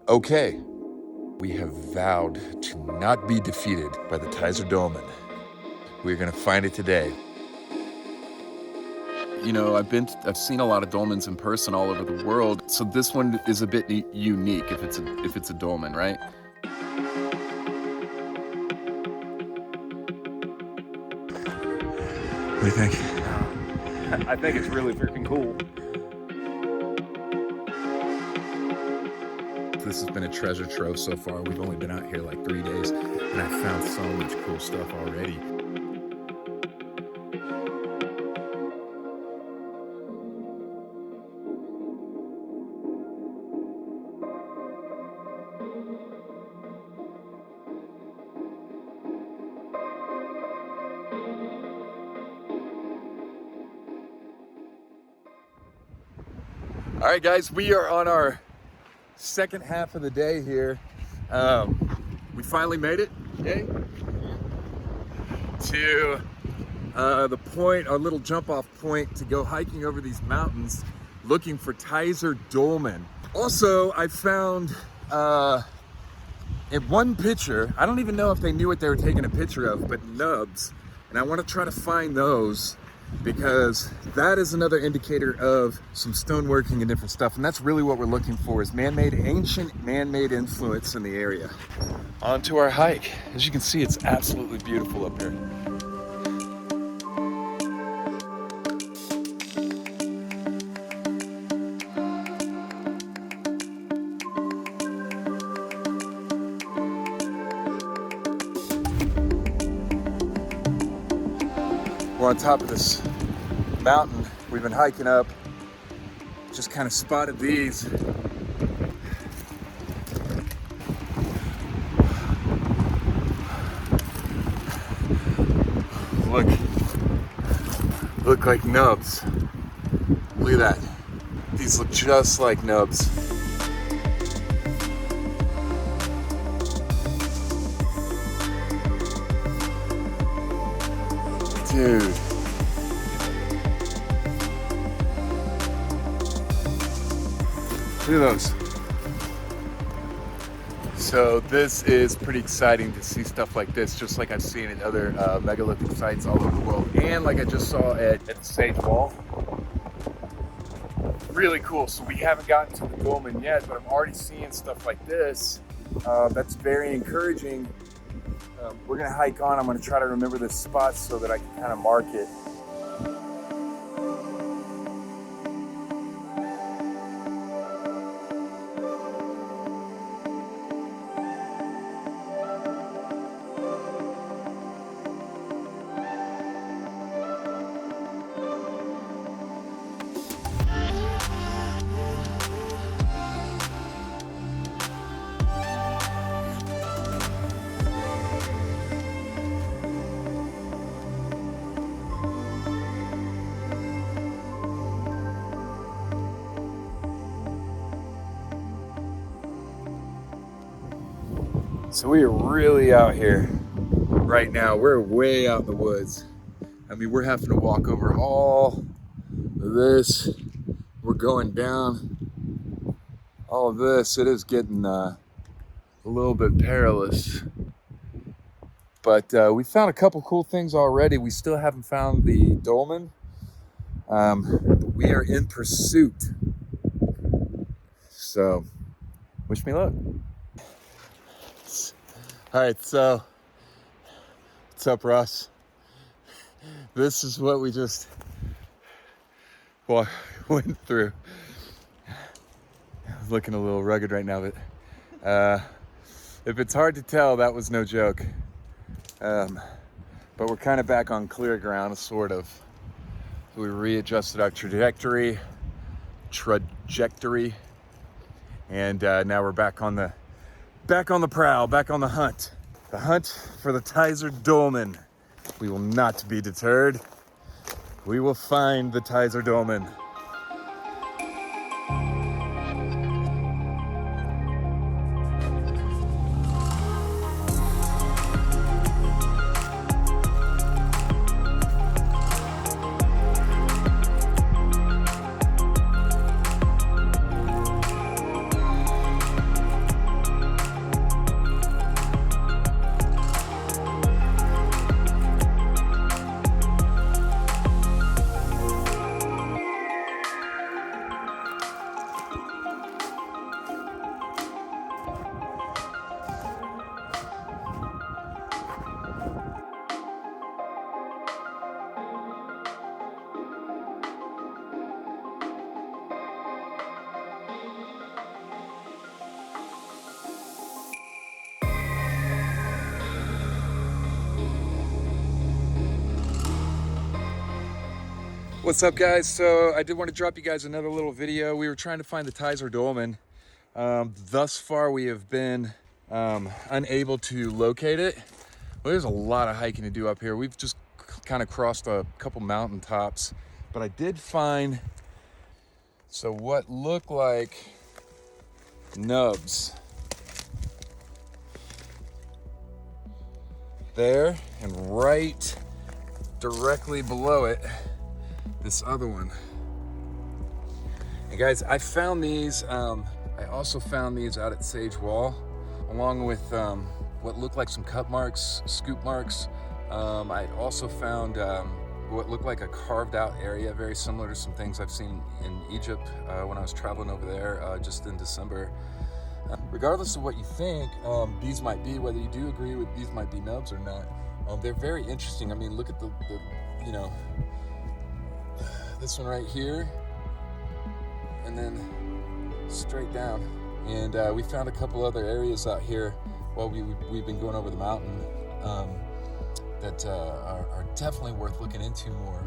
Okay, we have vowed to not be defeated by the Tizer Dolmen. We're gonna find it today. You know, I've seen a lot of dolmens in person all over the world, so this one is a bit unique if it's a dolmen, right? What do you think? I think it's really freaking cool. This has been a treasure trove so far. We've only been out here like 3 days, and I've found so much cool stuff already. All right, guys, we are on our second half of the day here. We finally made it, okay, to the point, our little jump off point to go hiking over these mountains looking for Tizer Dolmen. Also, I found in one picture, I don't even know if they knew what they were taking a picture of, but nubs. And I want to try to find those because that is another indicator of some stoneworking and different stuff. And that's really what we're looking for, is ancient man-made influence in the area. On to our hike. As you can see, it's absolutely beautiful up here. We're on top of this mountain we've been hiking up. Just kind of spotted these. Look like nubs. Look at that. These look just like nubs. Dude. Look at those. So this is pretty exciting to see stuff like this, just like I've seen in other megalithic sites all over the world. And like I just saw at the Sage Wall. Really cool. So we haven't gotten to the dolmen yet, but I'm already seeing stuff like this. That's very encouraging. We're gonna hike on. I'm gonna try to remember this spot so that I can kind of mark it. So we are really out here right now. We're way out in the woods. I mean, we're having to walk over all of this. We're going down all of this. It is getting a little bit perilous. But we found a couple cool things already. We still haven't found the dolmen. We are in pursuit. So, wish me luck. All right, so what's up, Ross? This is what we just went through. I'm looking a little rugged right now, but if it's hard to tell, that was no joke. But we're kind of back on clear ground, sort of. We readjusted our trajectory, and now we're back on the prowl, back on the hunt. The hunt for the Tizer Dolmen. We will not be deterred. We will find the Tizer Dolmen. What's up, guys? So I did want to drop you guys another little video. We were trying to find the Tizer Dolmen. Thus far we have been unable to locate it. Well, there's a lot of hiking to do up here. We've just kind of crossed a couple mountain tops, but I did find what look like nubs there, and right directly below it, this other one. And guys, I found these, I also found these out at Sage Wall, along with what looked like some cut marks, scoop marks. I also found what looked like a carved out area, very similar to some things I've seen in Egypt when I was traveling over there just in December. Regardless of what you think these might be, whether you do agree with these might be nubs or not, they're very interesting. I mean, look at the you know, this one right here, and then straight down. And we found a couple other areas out here while we've been going over the mountain that are definitely worth looking into more.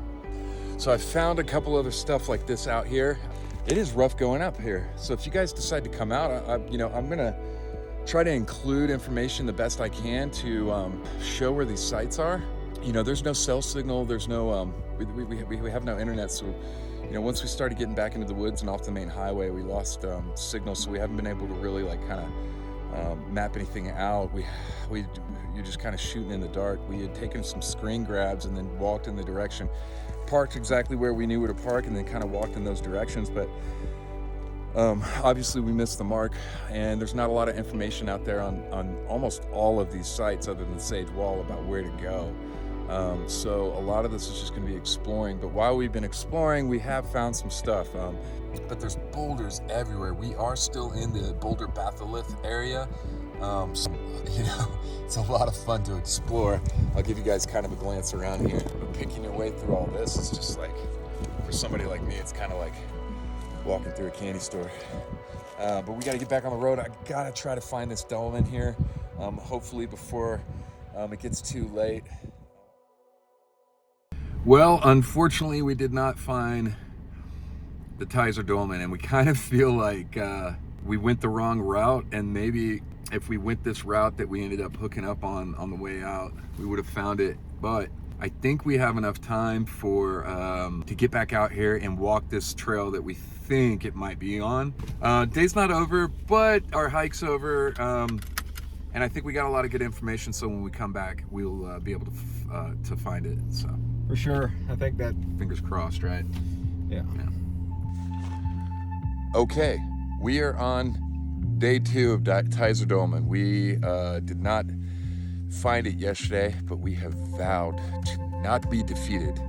So I found a couple other stuff like this out here. It is rough going up here. So if you guys decide to come out, I'm gonna try to include information the best I can to show where these sites are. You know, there's no cell signal, there's no, we have no internet, so you know, once we started getting back into the woods and off the main highway, we lost signal, so we haven't been able to really like kind of map anything out. You're just kind of shooting in the dark. We had taken some screen grabs and then walked in the direction, parked exactly where we knew where to park, and then kind of walked in those directions. But obviously we missed the mark, and there's not a lot of information out there on almost all of these sites other than Sage Wall about where to go. So a lot of this is just going to be exploring, but while we've been exploring, we have found some stuff. But there's boulders everywhere. We are still in the boulder batholith area. So, you know, it's a lot of fun to explore. I'll give you guys kind of a glance around here. But picking your way through all this is just like, for somebody like me, it's kind of like walking through a candy store. But we got to get back on the road. I got to try to find this dolmen here, hopefully before it gets too late. Well, unfortunately, we did not find the Tizer Dolmen, and we kind of feel like we went the wrong route, and maybe if we went this route that we ended up hooking up on the way out, we would have found it. But I think we have enough time for to get back out here and walk this trail that we think it might be on. Day's not over, but our hike's over, and I think we got a lot of good information, so when we come back, we'll be able to find it. So For sure. I think that. fingers crossed, right? Yeah. Okay, we are on day 2 of Tizer Dolmen. We did not find it yesterday, but we have vowed to not be defeated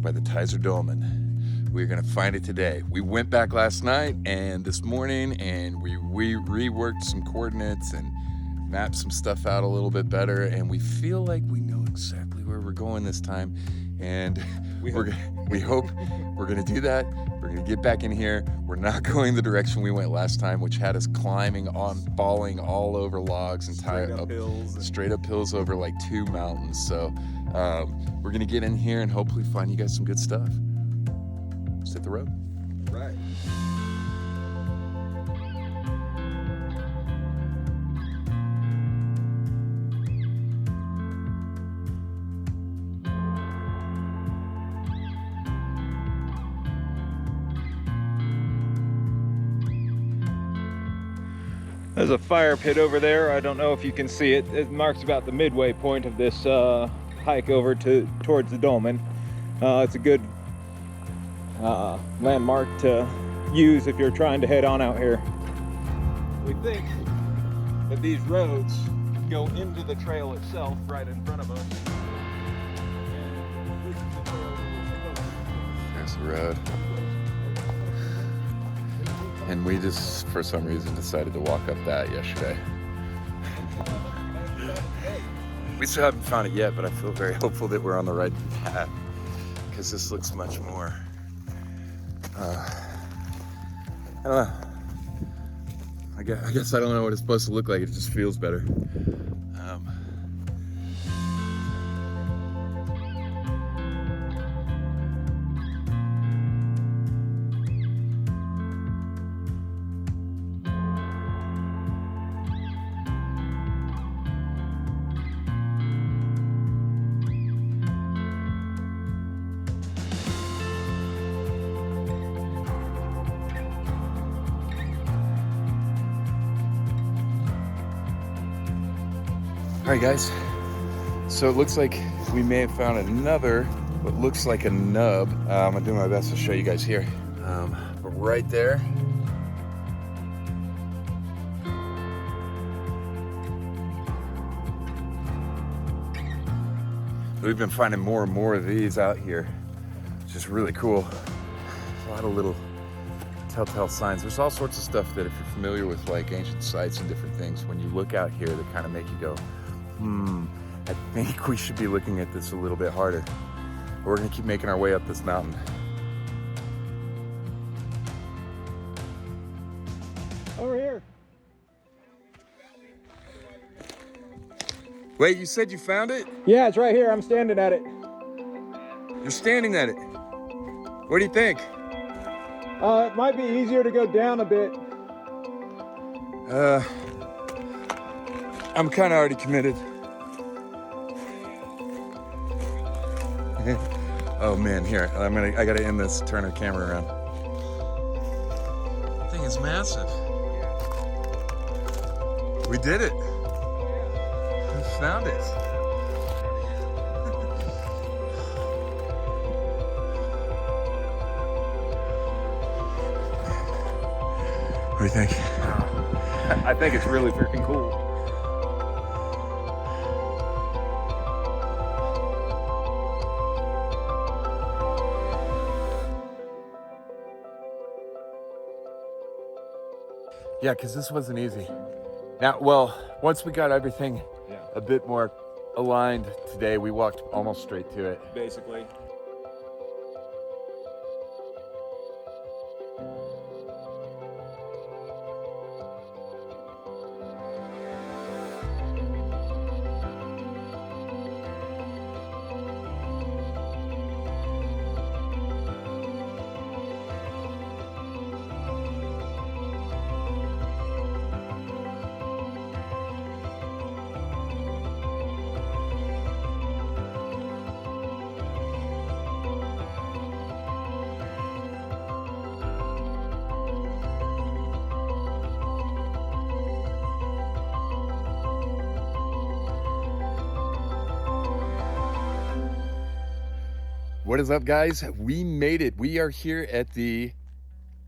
by the Tizer Dolmen. We're gonna find it today. We went back last night and this morning, and we reworked some coordinates and mapped some stuff out a little bit better, and we feel like we know exactly where we're going this time, and we hope we're gonna do that. We're gonna get back in here. We're not going the direction we went last time, which had us climbing on, falling all over logs and straight up hills over like 2 mountains. So we're gonna get in here and hopefully find you guys some good stuff. Just hit the road. Right. There's a fire pit over there. I don't know if you can see it. It marks about the midway point of this hike over towards the dolmen. It's a good landmark to use if you're trying to head on out here. We think that these roads go into the trail itself right in front of us. There's the road. And we just, for some reason, decided to walk up that yesterday. We still haven't found it yet, but I feel very hopeful that we're on the right path, because this looks much more, I don't know. I guess I don't know what it's supposed to look like. It just feels better. All right, guys. So it looks like we may have found another, what looks like a nub. I'm gonna do my best to show you guys here. But right there, we've been finding more and more of these out here, which is really cool. A lot of little telltale signs. There's all sorts of stuff that if you're familiar with like ancient sites and different things, when you look out here, they kind of make you go, I think we should be looking at this a little bit harder. We're gonna keep making our way up this mountain. Over here. Wait, you said you found it? Yeah, it's right here. I'm standing at it. You're standing at it. What do you think? It might be easier to go down a bit. I'm kind of already committed. Oh man, here, I gotta end this, turn our camera around. That thing is massive. We did it. We found it. What do you think? I think it's really freaking cool. Yeah, because this wasn't easy. Now, well, once we got everything a bit more aligned today, we walked almost straight to it. Basically. What is up, guys? We made it. We are here at the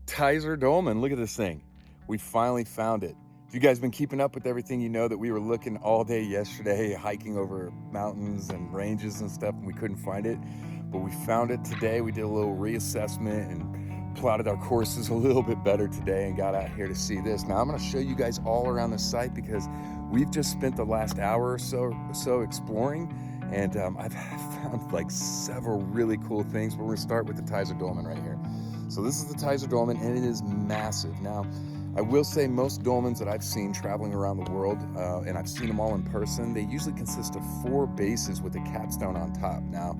Tizer Dolmen. Look at this thing. We finally found it. If you guys been keeping up with everything, you know that we were looking all day yesterday, hiking over mountains and ranges and stuff, and we couldn't find it. But we found it today. We did a little reassessment and plotted our courses a little bit better today and got out here to see this. Now I'm going to show you guys all around the site because we've just spent the last hour or so exploring, and I've found like several really cool things. But we're going to start with the Tizer Dolmen right here. So this is the Tizer Dolmen, and it is massive. Now, I will say most dolmens that I've seen traveling around the world, and I've seen them all in person, they usually consist of 4 bases with a capstone on top. Now,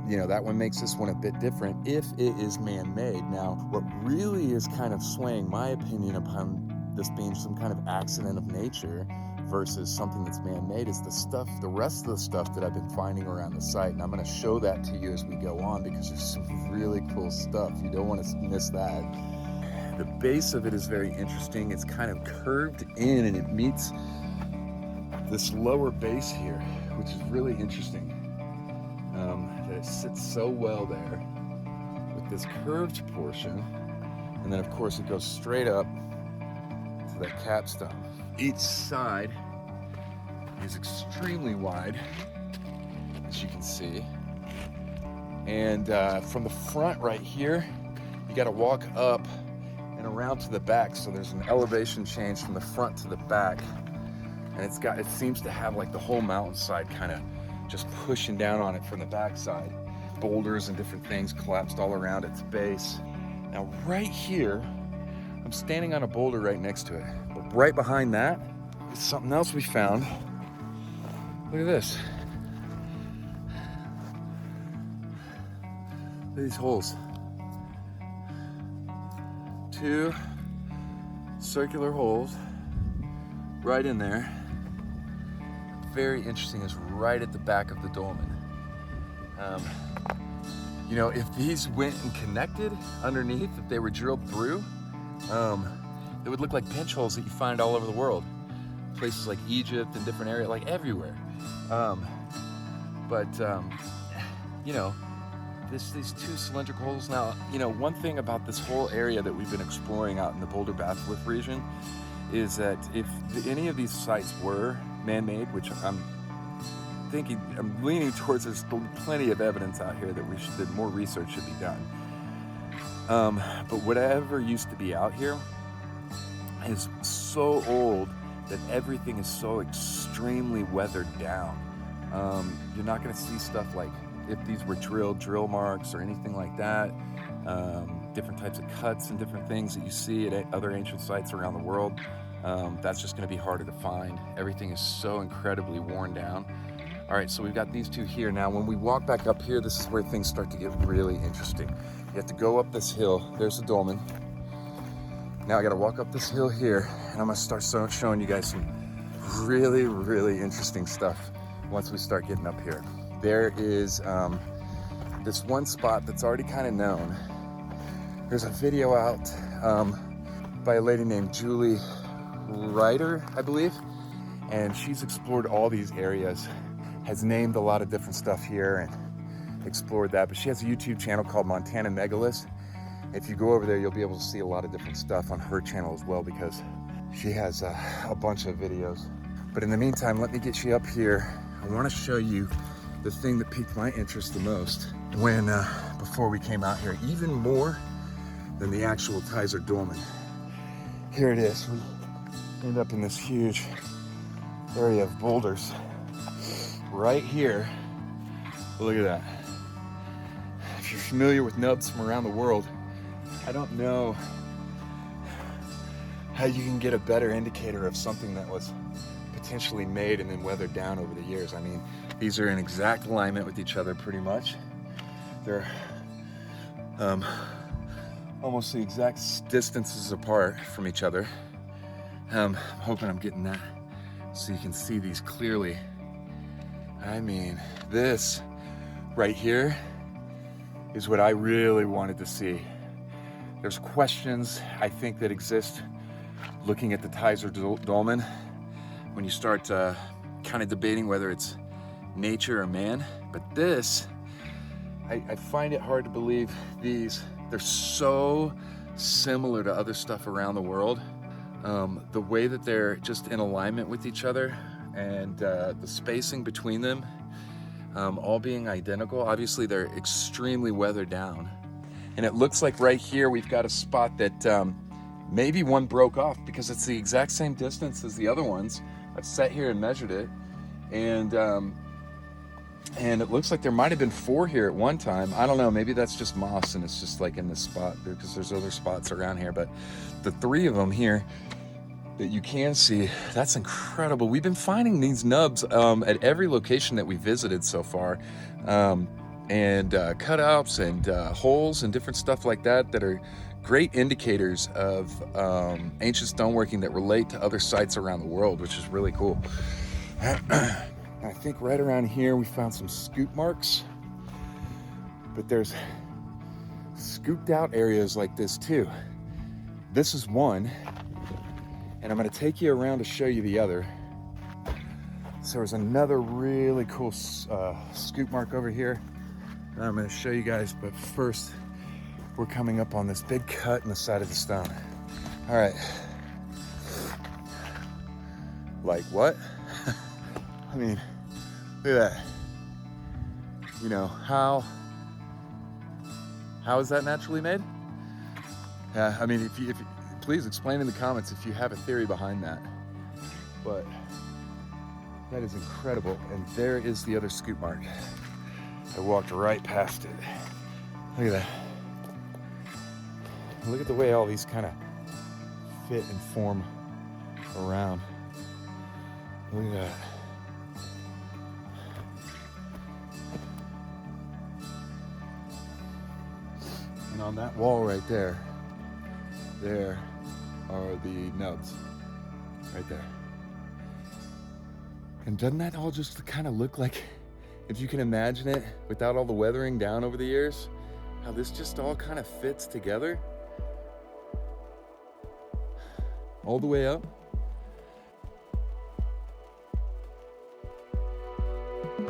you know, that one makes this one a bit different if it is man-made. Now, what really is kind of swaying my opinion upon this being some kind of accident of nature versus something that's man-made is the rest of the stuff that I've been finding around the site. And I'm going to show that to you as we go on because there's some really cool stuff. You don't want to miss that. The base of it is very interesting. It's kind of curved in and it meets this lower base here, which is really interesting. That it sits so well there with this curved portion. And then of course it goes straight up to that capstone. Each side is extremely wide, as you can see. And from the front right here, you gotta walk up and around to the back. So there's an elevation change from the front to the back. And it seems to have like the whole mountainside kind of just pushing down on it from the backside. Boulders and different things collapsed all around its base. Now right here, I'm standing on a boulder right next to it. But right behind that is something else we found. Look at this. Look at these holes. 2 circular holes right in there. Very interesting, is right at the back of the dolmen. You know, if these went and connected underneath, if they were drilled through, it would look like pinch holes that you find all over the world. places like Egypt and different areas, like everywhere. You know, these two cylindrical holes. Now, you know, one thing about this whole area that we've been exploring out in the Boulder Batholith region is that if any of these sites were man-made, which I'm leaning towards, there's plenty of evidence out here that more research should be done. But whatever used to be out here is so old that everything is so extremely weathered down. You're not going to see stuff like if these were drill marks or anything like that. Different types of cuts and different things that you see at other ancient sites around the world. That's just going to be harder to find. Everything is so incredibly worn down. All right, so we've got these two here. Now, when we walk back up here, this is where things start to get really interesting. You have to go up this hill. There's the dolmen. Now I got to walk up this hill here, and I'm going to start showing you guys some really, really interesting stuff once we start getting up here. There is this one spot that's already kind of known. There's a video out by a lady named Julie Ryder, I believe, and she's explored all these areas, has named a lot of different stuff here and explored that, but she has a YouTube channel called Montana Megaliths. If you go over there, you'll be able to see a lot of different stuff on her channel as well, because she has a bunch of videos. But in the meantime, let me get you up here. I want to show you the thing that piqued my interest the most before we came out here, even more than the actual Tizer Dolmen. Here it is. We end up in this huge area of boulders right here. Look at that. If you're familiar with nubs from around the world, I don't know how you can get a better indicator of something that was potentially made and then weathered down over the years. I mean, these are in exact alignment with each other pretty much. They're almost the exact distances apart from each other. I'm hoping I'm getting that so you can see these clearly. I mean, this right here is what I really wanted to see. There's questions, I think, that exist looking at the Tizer Dolmen when you start kind of debating whether it's nature or man. But this, I find it hard to believe they're so similar to other stuff around the world. The way that they're just in alignment with each other and the spacing between them all being identical. Obviously, they're extremely weathered down. And it looks like right here we've got a spot that maybe one broke off, because it's the exact same distance as the other ones. I've sat here and measured it, and it looks like there might have been 4 here at one time. I don't know, maybe that's just moss and it's just like in this spot, because there's other spots around here. But the 3 of them here that you can see, that's incredible. We've been finding these nubs at every location that we visited so far. And cutouts and holes and different stuff like that are great indicators of ancient stoneworking that relate to other sites around the world, which is really cool. I think right around here we found some scoop marks, but there's scooped out areas like this too. This is one, and I'm going to take you around to show you the other. So there's another really cool scoop mark over here that I'm going to show you guys, but first we're coming up on this big cut in the side of the stone. All right. Like what? I mean, look at that. You know, how is that naturally made? Yeah, I mean, if you please explain in the comments if you have a theory behind that. But that is incredible. And there is the other scoop mark. I walked right past it. Look at that. Look at the way all these kind of fit and form around. Look at that. And on that wall right there are the nubs right there. And doesn't that all just kind of look like, if you can imagine it, without all the weathering down over the years, how this just all kind of fits together all the way up?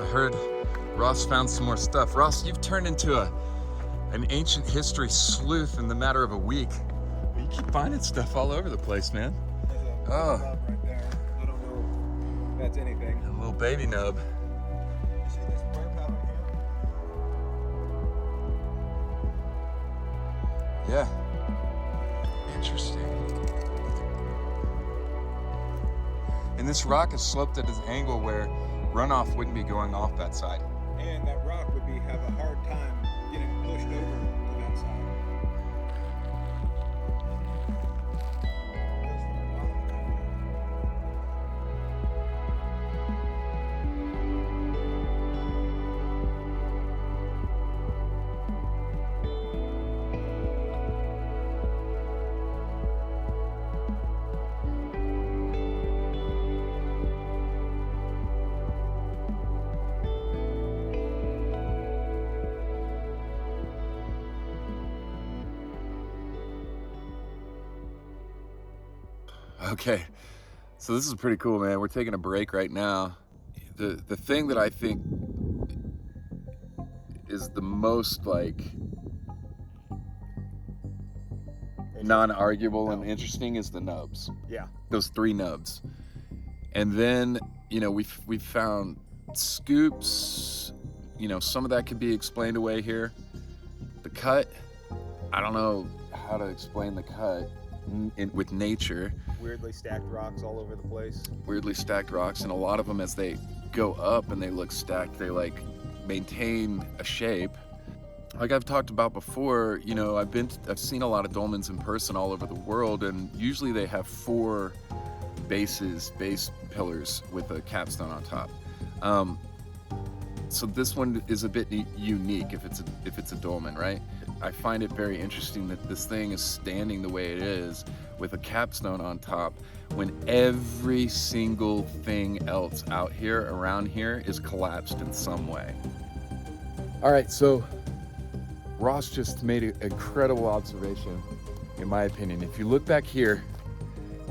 heard Ross found some more stuff. Ross, you've turned into an ancient history sleuth in the matter of a week. You keep finding stuff all over the place, man. There's a nub right there. I don't know if that's anything. A little baby nub. You see this web out here? Yeah. Interesting. And this rock is sloped at an angle where runoff wouldn't be going off that side. And that rock would have a hard time getting pushed over to that side. Okay, so this is pretty cool, man. We're taking a break right now. The thing that I think is the most like non-arguable and interesting is the nubs. Yeah. Those 3 nubs. And then, you know, we've found scoops. You know, some of that could be explained away here. The cut, I don't know how to explain the cut with nature. Weirdly stacked rocks all over the place. Weirdly stacked rocks, and a lot of them, as they go up and they look stacked, they like maintain a shape. Like I've talked about before, you know, I've seen a lot of dolmens in person all over the world, and usually they have 4 base pillars with a capstone on top. So this one is a bit unique if it's a dolmen, right? I find it very interesting that this thing is standing the way it is with a capstone on top when every single thing else out here, around here, is collapsed in some way. All right, so Ross just made an incredible observation, in my opinion. If you look back here,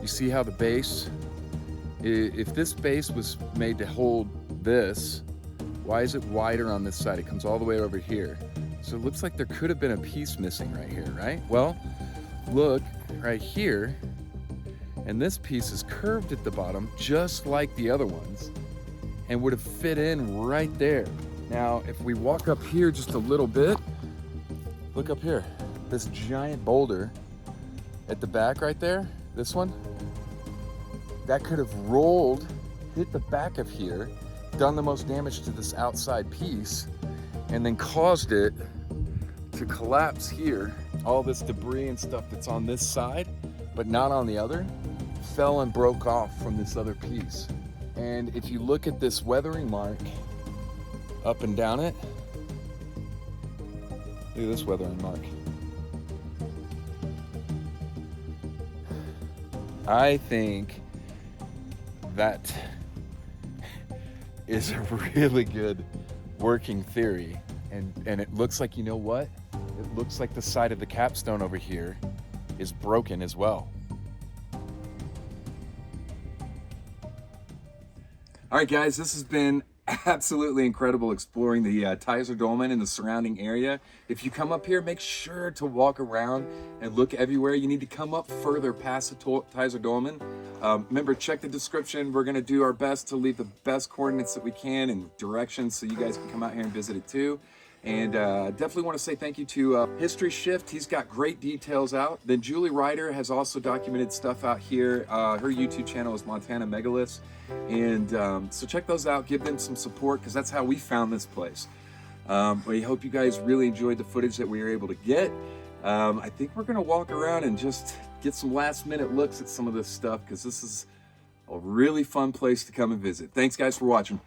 you see how the base, if this base was made to hold this, why is it wider on this side? It comes all the way over here. So it looks like there could have been a piece missing right here, right? Well, look right here, and this piece is curved at the bottom, just like the other ones, and would have fit in right there. Now, if we walk up here just a little bit, look up here, this giant boulder at the back right there, this one, that could have rolled, hit the back of here, done the most damage to this outside piece, and then caused it to collapse here. All this debris and stuff that's on this side, but not on the other, fell and broke off from this other piece. And if you look at this weathering mark up and down it, look at this weathering mark. I think that is a really good working theory. And it looks like, you know what? It looks like the side of the capstone over here is broken as well. All right, guys, this has been absolutely incredible exploring the Tizer Dolmen and the surrounding area. If you come up here, make sure to walk around and look everywhere. You need to come up further past the Tizer Dolmen. Remember, check the description. We're gonna do our best to leave the best coordinates that we can and directions so you guys can come out here and visit it too. And definitely want to say thank you to History Shift. He's got great details out. Then Julie Ryder has also documented stuff out here. Her YouTube channel is Montana Megaliths. And so check those out. Give them some support because that's how we found this place. We hope you guys really enjoyed the footage that we were able to get. I think we're going to walk around and just get some last minute looks at some of this stuff because this is a really fun place to come and visit. Thanks, guys, for watching.